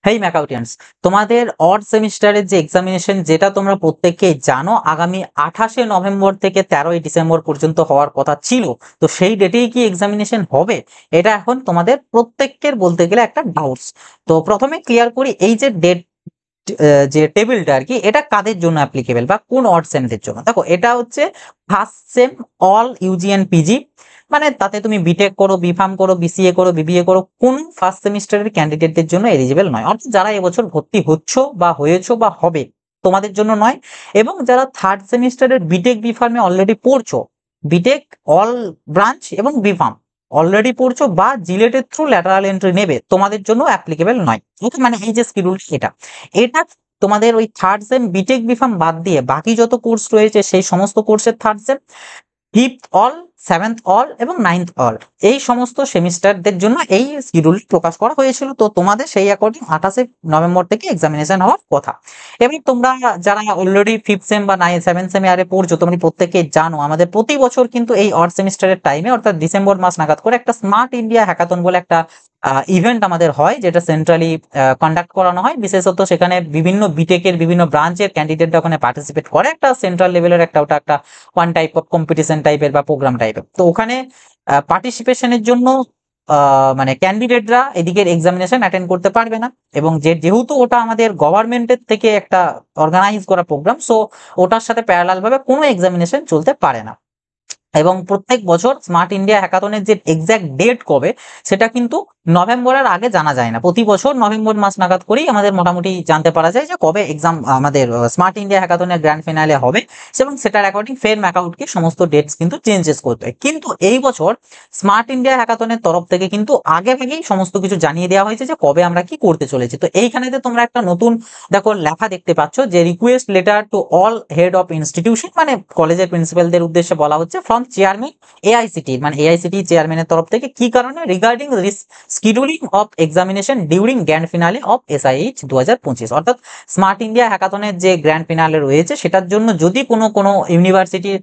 হেই ম্যাকাউটিয়ান্স, তোমাদের অড সেমিস্টারের যে এক্সামিনেশন যেটা তোমরা প্রত্যেককেই জানো আগামী 28শে নভেম্বর থেকে 13ই ডিসেম্বর পর্যন্ত হওয়ার কথা ছিল, তো সেই ডেটেই কি এক্সামিনেশন হবে? এটা এখন তোমাদের প্রত্যেকের বলতে গেলে একটা ডাউটস। তো প্রথমে ক্লিয়ার করি, এই যে ডেট যে টেবিলটা আর কি, এটা কাদের জন্য অ্যাপ্লিকেবল বা কোন অড সেমদের জন্য। দেখো, এটা হচ্ছে first sem all UG and PG, মানে তাতে তুমি বিটেক করো, বিফার্ম করো, বিসিএ করো, বিবিএ করো, কোন ফার্স্ট সেমিস্টারের ক্যান্ডিডেটদের জন্য এলিজিবল নয়, অর্থাৎ যারা এবছর ভর্তি হচ্ছ বা হয়েছো বা হবে তোমাদের জন্য নয়। এবং যারা থার্ড সেমিস্টারের বিটেক বিফার্মে অলরেডি পড়ছো, বিটেক অল ব্রাঞ্চ এবং বিফার্ম অলরেডি পড়ছো বা জিলেটের থ্রু ল্যাটারাল এন্ট্রি নেবে, তোমাদের জন্য অ্যাপ্লিকেবল নয়। ওকে, মানে এই যে শিডিউল এটা এটা তোমাদের ওই থার্ড সেম বিটেক বিফার্ম বাদ দিয়ে বাকি যত কোর্স রয়েছে সেই সমস্ত কোর্সের third same, fifth all, seventh all এবং নাইন্থ অল, এই সমস্ত সেমিস্টারদের জন্য এই শিডিউল প্রকাশ করা হয়েছিল। তো তোমাদের সেই অ্যাকর্ডিং 28শে নভেম্বর থেকে এক্সামিনেশন হওয়ার কথা। এবং তোমরা যারা অলরেডি ফিফথ সেম বা সেভেন্থ সেমে আরে পড়ছো, তোমরা প্রত্যেকে জানো আমাদের প্রতি বছর কিন্তু এই অড সেমিস্টারের টাইমে অর্থাৎ ডিসেম্বর মাস নাগাদ করে একটা স্মার্ট ইন্ডিয়া হ্যাকাথন বলে একটা ইভেন্ট আমাদের হয়, যেটা সেন্ট্রালি কন্ডাক্ট করানো হয়। বিশেষত সেখানে বিভিন্ন বিটেকের বিভিন্ন ব্রাঞ্চের ক্যান্ডিডেটরা ওখানে পার্টিসিপেট করে, একটা সেন্ট্রাল লেভেলের একটা ওটা একটা ওয়ান টাইপ অফ কম্পিটিশন টাইপের বা প্রোগ্রাম টাইপের। তো ওখানে পার্টিসিপেশনের জন্য মানে ক্যান্ডিডেটরা এদিকের এক্সামিনেশন অ্যাটেন্ড করতে পারবে না। এবং যেহেতু ওটা আমাদের গভর্নমেন্টের থেকে একটা অর্গানাইজ করা প্রোগ্রাম, সো ওটার সাথে প্যারালাল ভাবে কোনো এক্সামিনেশন চলতে পারে না। এবং প্রত্যেক বছর স্মার্ট ইন্ডিয়া হ্যাকাথনের যে এক্সাক্ট ডেট কবে, সেটা কিন্তু নভেম্বরের আগে জানা যায় না। প্রতি বছর নভেম্বর মাস নাগাদ করেই আমাদের মোটামুটি জানতে পারা যায় যে কবে এক্সাম আমাদের স্মার্ট ইন্ডিয়া হ্যাকাথনের গ্র্যান্ড ফিনালে হবে। এবং সেটার অ্যাকর্ডিং ফের ম্যাকাউটকে সমস্ত ডেটস কিন্তু চেঞ্জেস করতে হয়। কিন্তু এই বছর স্মার্ট ইন্ডিয়া হ্যাকাথনের তরফ থেকে কিন্তু আগে আগেই সমস্ত কিছু জানিয়ে দেওয়া হয়েছে যে কবে আমরা কি করতে চলেছি। তো এইখানেতে তোমরা একটা নতুন দেখো লেখা দেখতে পাচ্ছ, যে request letter to all head of institution, মানে কলেজের প্রিন্সিপালদের উদ্দেশ্যে বলা হচ্ছে ফ্রম চেয়ারম্যান এআইসিটি, মানে এআইসিটি চেয়ারম্যানের তরফ থেকে, কি কারণে, regarding scheduling of examination during grand finale of SIH 2025। অর্থাৎ স্মার্ট ইন্ডিয়া হ্যাকাথনের যে গ্র্যান্ড ফিনালে রয়েছে সেটার জন্য যদি কোনো ইউনিভার্সিটির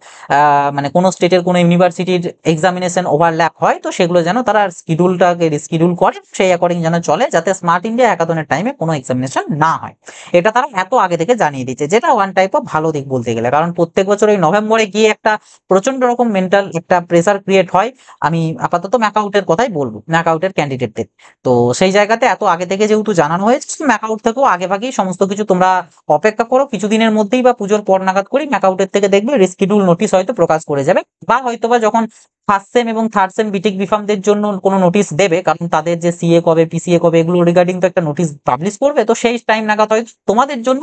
মানে কোনো স্টেটের কোনো ইউনিভার্সিটির এক্সামিনেশন ওভারল্যাপ হয়, তো সেগুলো যেন তারা শিডিউলটাকে রিশিডিউল করে সেই অ্যাকর্ডিং যেন চলে, যাতে স্মার্ট ইন্ডিয়া হ্যাকাথনের টাইমে কোনো এক্সামিনেশন না হয়। এটা তারা এত আগে থেকে জানিয়ে দিচ্ছে, যেটা ওয়ান টাইপ অফ ভালো দিক বলতে গেলে। কারণ প্রত্যেক বছর এই নভেম্বরে গিয়ে একটা প্রচন্ড রকম মেন্টাল একটা প্রেসার ক্রিয়েট হয়। আমি আপাতত ম্যাকআউটের কথাই বলবো, ম্যাকআউটের ক্যান্ডিডেটদের। তো সেই জায়গাতে এত আগে থেকে যেহেতু জানানো হয়েছে, ম্যাকআউট থেকেও আগে ভাগেই সমস্ত কিছু তোমরা অপেক্ষা করো, কিছুদিনের মধ্যেই বা পুজোর পর নাগাদ করেই ম্যাকআউটের থেকে দেখবে রিস্কিডিউল নোটিশ হয়তো প্রকাশ করে যাবে, বা হয়তোবা যখন ফার্স্ট সেম এবং থার্ড সেম বিটেক বিফার্মদের জন্য কোনো নোটিশ দেবে, কারণ তাদের যে সিএ কবে, পিসিএ কবে, এগুলো রিগার্ডিং তো একটা নোটিশ পাবলিশ করবে, তো সেই টাইম নাগাদ হয়তো তোমাদের জন্য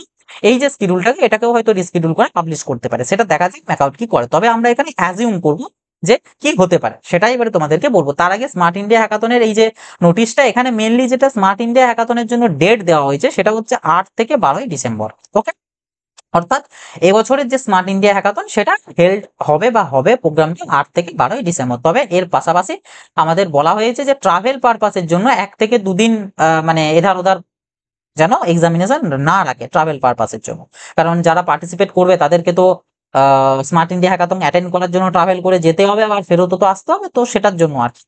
এই যে শিডিউলটাকে এটাকেও হয়তো রিশিডিউল করে পাবলিশ করতে পারে। সেটা দেখা যাক ম্যাকআউট কি করে। তবে আমরা এখানে অ্যাজিউম করবো যে কি হতে পারে, সেটাই এবারে তোমাদেরকে বলবো। তার আগে স্মার্ট ইন্ডিয়া হ্যাকাথনের এই যে নোটিশটা, এখানে মেনলি যেটা স্মার্ট ইন্ডিয়া হ্যাকাথনের জন্য ডেট দেওয়া হয়েছে সেটা হচ্ছে 8 থেকে 12ই ডিসেম্বর। ওকে, অর্থাৎ এবছরের যে স্মার্ট ইন্ডিয়া হ্যাকাথন সেটা হেল্ড হবে বা হবে প্রোগ্রামটি 8 থেকে 12ই ডিসেম্বর। তবে এর পাশাপাশি আমাদের বলা হয়েছে যে ট্রাভেল পারপাসের জন্য 1 থেকে 2 দিন মানে এধার ওধার যেন এক্সামিনেশন না রাখে ট্রাভেল পারপাসের জন্য। কারণ যারা পার্টিসিপেট করবে তাদেরকে তো স্মার্ট ইন্ডিয়া হ্যাকাথন অ্যাটেন্ড করার জন্য ট্রাভেল করে যেতে হবে, আবার ফেরতও তো আসতে হবে, তো সেটার জন্য আর কি।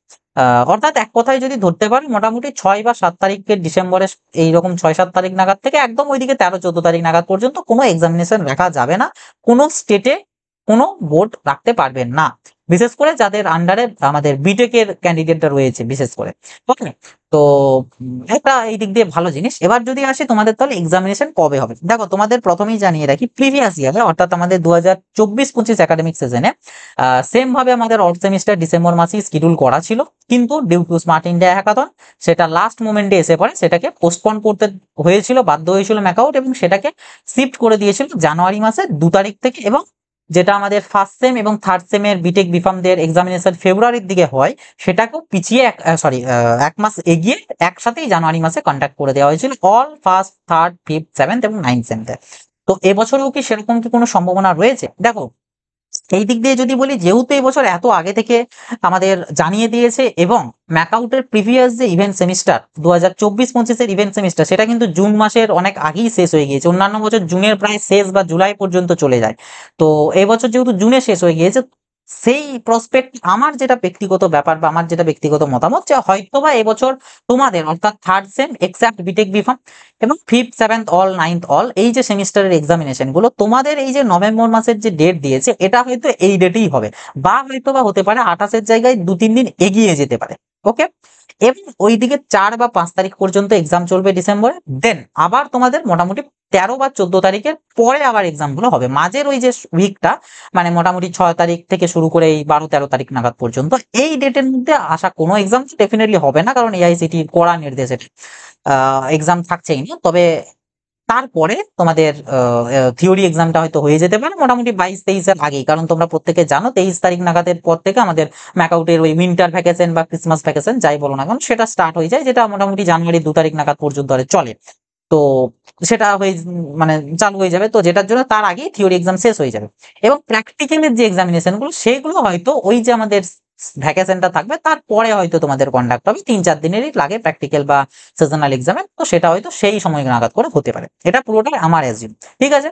অর্থাৎ এক কথায় যদি ধরতে পারি, মোটামুটি 6 বা 7 তারিখের ডিসেম্বরের এইরকম 6-7 তারিখ নাগাদ থেকে একদম ওইদিকে 13-14 তারিখ নাগাদ পর্যন্ত কোনো এক্সামিনেশন রাখা যাবে না। কোনো স্টেটে কোনো বোর্ড রাখতে পারবেন না, বিশেষ করে যাদের আন্ডারে আমাদের বিটেক এর ক্যান্ডিডেটরা রয়েছে বিশেষ করে। ওকে, তো একটা এই দিক দিয়ে ভালো জিনিস। এবার যদি আসি তোমাদের তাহলে এক্সামিনেশন কবে হবে, দেখো তোমাদের প্রথমেই জানিয়ে রাখি, প্রিভিয়াস ইয়ারে অর্থাৎ আমাদের 2024-25 একাডেমিক সিজনে সেম ভাবে আমাদের অড সেমিস্টার ডিসেম্বর মাসেই শিডিউল করা ছিল, কিন্তু due to smart India hackathon সেটা লাস্ট মোমেন্টে এসে পড়ে, সেটাকে পোস্টপন করতে হয়েছিল, বাধ্য হয়েছিল ম্যাকআউট, এবং সেটাকে শিফট করে দিয়েছিল জানুয়ারি মাসের 2 তারিখ থেকে। এবং যেটা আমাদের ফার্স্ট সেম এবং থার্ড সেমের বিটেক বিফার্মদের এক্সামিনেশন ফেব্রুয়ারির দিকে হয়, সেটাকেও পিছিয়ে এক মাস এগিয়ে একসাথেই জানুয়ারি মাসে কন্ডাক্ট করে দেওয়া হয়েছিল all first, third, fifth, seventh এবং নাইন্থ সেমদের। তো এবছরেও কি সেরকম কি কোনো সম্ভাবনা রয়েছে? দেখো, এই দিক দিয়ে যদি বলি, যেহেতু এবছর এত আগে থেকে আমাদের জানিয়ে দিয়েছে, এবং ম্যাকআউটের প্রিভিয়াস যে ইভেন্ট সেমিস্টার 2024-25-এর ইভেন্ট সেমিস্টার, সেটা কিন্তু জুন মাসের অনেক আগেই শেষ হয়ে গিয়েছে। অন্যান্য বছর জুনের প্রায় শেষ বা জুলাই পর্যন্ত চলে যায়, তো এবছর যেহেতু জুনে শেষ হয়ে গিয়েছে, সেই প্রসপেক্ট আমার যেটা ব্যক্তিগত ব্যাপার বা আমার যেটা ব্যক্তিগত মতামত যে হয়তোবা এবছর তোমাদের অর্থাৎ third sem exact BTech BPharm এবং fifth seventh all ninth all এই যে সেমিস্টারের এক্সামিনেশন গুলো তোমাদের এই যে নভেম্বর মাসের যে ডেট দিয়েছে এটা হয়তো এই ডেটেই হবে, বা হয়তোবা হতে পারে 28-এর জায়গায় 2-3 দিন এগিয়ে যেতে পারে। ওকে, এবং ওইদিকে 4 বা 5 তারিখ পর্যন্ত এক্সাম চলবে ডিসেম্বরে, দেন আবার তোমাদের মোটামুটি 13 বা 14 তারিখের পরে আবার এক্সাম গুলো হবে। মাঝের ওই যে উইকটা মানে মোটামুটি 6 তারিখ থেকে শুরু করে এই 12-13 তারিখ নাগাদ পর্যন্ত এই ডেটের মধ্যে আসা কোনো এক্সাম ডেফিনেটলি হবে না, কারণ এআইসিটি কড়া নির্দেশে এক্সাম থাকছেই না। তবে তারপরে তোমাদের থিওরি এক্সামটা হয়তো হয়ে যেতে পারে মোটামুটি 22-23-এর আগেই, কারণ তোমরা প্রত্যেকে জানো 23 তারিখ নাগাদের পর থেকে আমাদের ম্যাকআউটের ওই উইন্টার ভ্যাকেশন বা ক্রিসমাস ভ্যাকেশন যাই বলো না কারণ সেটা স্টার্ট হয়ে যায়, যেটা মোটামুটি জানুয়ারি 2 তারিখ নাগাদ পর্যন্ত চলে। তো সেটা হয়ে মানে চালু হয়ে যাবে, তো যেটার জন্য তার আগেই থিওরি এক্সাম শেষ হয়ে যাবে এবং প্র্যাকটিক্যালের যে এক্সামিনেশন গুলো সেগুলো হয়তো ওই যে আমাদের ভ্যাকেশনটা থাকবে তারপরে হয়তো তোমাদের কন্ডাক্ট হবে, 3-4 দিনেরই লাগে প্র্যাকটিক্যাল বা সেশনাল এক্সামে, তো সেটা হয়তো সেই সময় নাগাদ করে হতে পারে। এটা পুরোটাই আমার অ্যাজিউম, ঠিক আছে।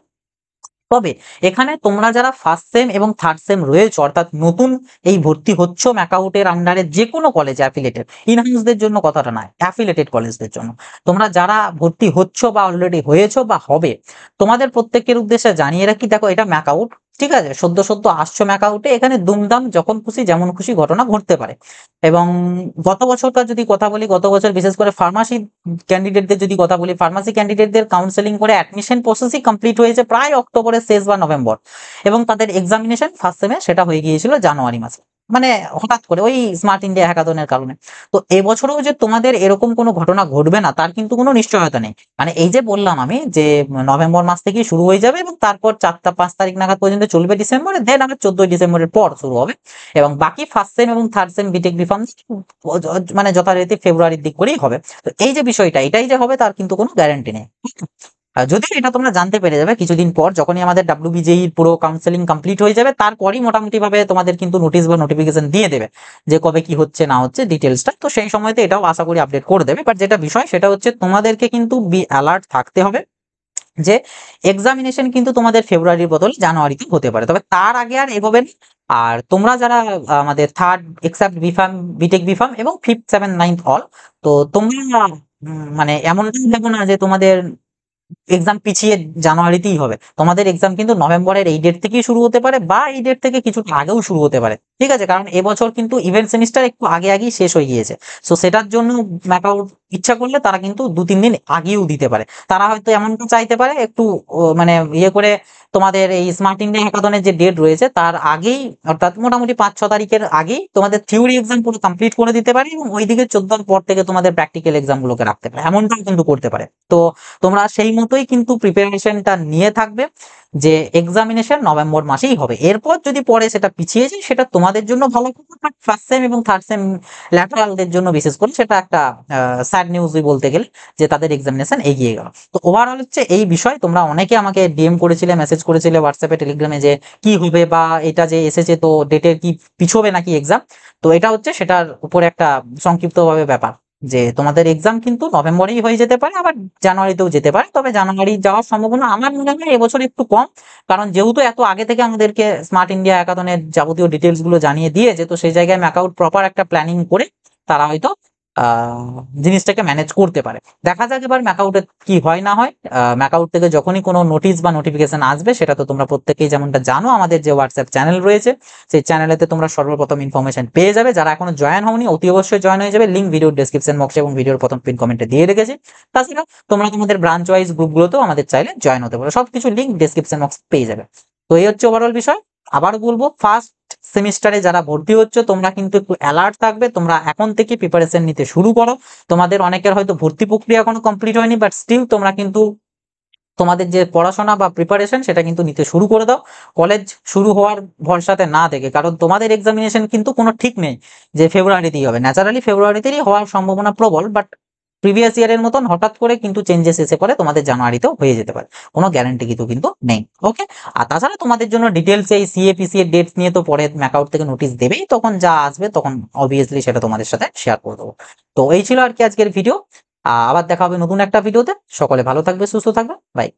তবে এখানে তোমরা যারা ফার্স্ট সেম এবং থার্ড সেম রয়েছে অর্থাৎ নতুন এই ভর্তি হচ্ছ ম্যাকআউটের আন্ডারে যে কোনো কলেজে অ্যাফিলেটেড, ইনহাউসদের জন্য কথাটা নয়, অ্যাফিলেটেড কলেজদের জন্য তোমরা যারা ভর্তি হচ্ছ বা অলরেডি হয়েছো বা হবে, তোমাদের প্রত্যেকের উদ্দেশ্যে জানিয়ে রাখি, দেখো এটা ম্যাকআউট, ঠিক আছে, সদ্য সদ্য আসছো ম্যাকআউটে, এখানে দুমদাম যখন খুশি যেমন খুশি ঘটনা ঘটতে পারে। এবং গত বছরকার যদি কথা বলি, গত বছর বিশেষ করে ফার্মাসি ক্যান্ডিডেটদের যদি কথা বলি, ফার্মাসি ক্যান্ডিডেটদের কাউন্সেলিং করে অ্যাডমিশন প্রসেসই কমপ্লিট হয়েছে প্রায় অক্টোবরের শেষ বা নভেম্বর, এবং তাদের এক্সামিনেশন ফার্স্ট সেমে সেটা হয়ে গিয়েছিল জানুয়ারি মাসে, মানে হঠাৎ করে ওই স্মার্ট ইন্ডিয়া হ্যাকাথনের কারণে। তো এবছরও যে তোমাদের এরকম কোনো ঘটনা ঘটবে না তার কিন্তু কোনো নিশ্চয়তা নেই। মানে এই যে বললাম আমি যে নভেম্বর মাস থেকেই শুরু হয়ে যাবে এবং তারপর 4-5 তারিখ নাগাদ পর্যন্ত চলবে ডিসেম্বরে, দেন আবার 14 ডিসেম্বরের পর শুরু হবে, এবং বাকি ফার্স্ট সেম এবং থার্ড সেম বিটেক বিফার্ম মানে যথারীতি ফেব্রুয়ারির দিক করেই হবে। তো এই যে বিষয়টা এটাই যে হবে তার কিন্তু কোনো গ্যারান্টি নেই। যদিও এটা তোমরা জানতে পেরে যাবে কিছুদিন পর, যখনই আমাদের WBJEর পুরো কাউন্সেলিং কমপ্লিট হয়ে যাবে তারপরই মোটামুটি ভাবে তোমাদের কিন্তু নোটিশ বা নোটিফিকেশন দিয়ে দেবে যে কবে কি হচ্ছে না হচ্ছে ডিটেলসটা, তো সেই সময়তে এটাও আশা করি আপডেট করে দেবে। বাট যেটা বিষয় সেটা হচ্ছে তোমাদেরকে কিন্তু বি অ্যালার্ট থাকতে হবে যে এক্সামিনেশন কিন্তু তোমাদের ফেব্রুয়ারির বদলে জানুয়ারিতে হতে পারে, তবে তার আগে আর এগোবে না। আর তোমরা যারা আমাদের third exact B Pharm B Tech BPharm এবং ফিফথ সেভেন নাইন্থ অল, তো তোমরা মানে এমনটাই ভেবো না যে তোমাদের এক্সাম পিছিয়ে জানুয়ারিতেই হবে, তোমাদের এক্সাম কিন্তু নভেম্বরের এই ডেট থেকেই শুরু হতে পারে বা এই ডেট থেকে কিছুটা আগেও শুরু হতে পারে, ঠিক আছে, কারণ এবছর কিন্তু ইভেন্ট সেমিস্টার একটু আগে আগেই শেষ হয়ে গিয়েছে। সো সেটার জন্য ম্যাকআউট ইচ্ছা করলে তারা কিন্তু 2-3 দিন আগেও দিতে পারে, তারা হয়তো এমনটা চাইতে পারে একটু মানে ইয়ে করে তোমাদের এই স্মার্ট ইন্ডিয়া হ্যাকাথনের যে ডেট রয়েছে তার আগেই অর্থাৎ মোটামুটি 5-6 তারিখের আগেই তোমাদের থিওরি এক্সাম পুরো কমপ্লিট করে দিতে পারে এবং ওইদিকে 14 পর থেকে তোমাদের প্র্যাকটিক্যাল এক্সাম গুলোকে রাখতে পারে, এমনটাও কিন্তু করতে পারে। তো তোমরা সেই মতোই কিন্তু প্রিপারেশনটা নিয়ে থাকবে যে এক্সামিনেশন নভেম্বর মাসেই হবে, এরপর যদি পরে সেটা পিছিয়ে যায় সেটা তোমাদের জন্য ভালো খবর, বাট ফার্স্ট সেম এবং থার্ড সেম ল্যাটারালদের জন্য বিশেষ করে সেটা একটা স্যাড নিউজই বলতে গেলে যে তাদের এক্সামিনেশন এগিয়ে গেল। তো ওভারঅল হচ্ছে এই বিষয়, তোমরা অনেকে আমাকে ডিএম করেছিলে, মেসেজ করেছিলে হোয়াটসঅ্যাপে টেলিগ্রামে যে কি হবে বা এটা যে এসেছে তো ডেটের কি পিছবে নাকি এক্সাম, তো এটা হচ্ছে সেটার উপরে একটা সংক্ষিপ্তভাবে ব্যাপার যে তোমাদের এক্সাম কিন্তু নভেম্বরেই হয়ে যেতে পারে আবার জানুয়ারিতেও যেতে পারে, তবে জানুয়ারি যাওয়ার সম্ভাবনা আমার মনে হয় এবছর একটু কম, কারণ যেহেতু এত আগে থেকে আমাদেরকে স্মার্ট ইন্ডিয়া হ্যাকাথনের যাবতীয় ডিটেলস গুলো জানিয়ে দিয়েছে, তো সেই জায়গায় ম্যাকআউট প্রপার একটা প্ল্যানিং করে তারা হয়তো জিনিসটাকে ম্যানেজ করতে পারে। দেখা যাক এবার ম্যাকআউটে কি হয় না হয়। ম্যাকআউট থেকে যখনই কোনো নোটিশ বা নোটিফিকেশন আসবে সেটা তো তোমরা প্রত্যেকেই যেমনটা জানো, আমাদের যে হোয়াটসঅ্যাপ চ্যানেল রয়েছে সেই চ্যানেলেতে তোমরা সর্বপ্রথম ইনফরমেশন পেয়ে যাবে। যারা এখনো জয়েন হওনি অতি অবশ্যই জয়েন হয়ে যাবে, লিঙ্ক ভিডিওর ডেসক্রিপশন বক্সে এবং ভিডিওর প্রথম পিন কমেন্টে দিয়ে রেখেছি। তাছাড়া তোমরা তোমাদের ব্রাঞ্চ ওয়াইজ গ্রুপগুলোতেও আমাদের চাইলে জয়েন হতে পারো, সবকিছু লিঙ্ক ডেসক্রিপশন বক্স পেয়ে যাবে। তো এই হচ্ছে ওভারঅল বিষয়। আবার বলবো ফার্স্ট সেমিস্টারে যারা ভর্তি হচ্ছে তোমরা কিন্তু একটু অ্যালার্ট থাকবে, তোমরা এখন থেকে প্রিপারেশন নিতে শুরু করো। তোমাদের অনেকের হয়তো ভর্তি প্রক্রিয়া এখনো কমপ্লিট হয়নি, বাট স্টিল তোমরা কিন্তু তোমাদের যে পড়াশোনা বা প্রিপারেশন সেটা কিন্তু নিতে শুরু করে দাও কলেজ শুরু হওয়ার ভরসাতে না থেকে, কারণ তোমাদের এক্সামিনেশন কিন্তু কোনো ঠিক নেই যে ফেব্রুয়ারিতেই হবে, ন্যাচারালি ফেব্রুয়ারিতেই হওয়ার সম্ভাবনা প্রবল, বাট প্রিভিয়াস ইয়ারের মতন হঠাৎ করে কিন্তু চেঞ্জেস এসে পরে তোমাদের জানুয়ারিতেও হয়ে যেতে পারে, কোনো গ্যারান্টি কিন্তু নেই। ওকে, আর তাছাড়া তোমাদের জন্য ডিটেলস এই সিএপিসি এর ডেটস নিয়ে তো পরে ম্যাকআউট থেকে নোটিশ দেবেই, তখন যা আসবে তখন অবভিয়াসলি সেটা তোমাদের সাথে শেয়ার করে দেবো। তো এই ছিল আর কি আজকের ভিডিও, আবার দেখা হবে নতুন একটা ভিডিওতে। সকলে ভালো থাকবে, সুস্থ থাকবে, বাই।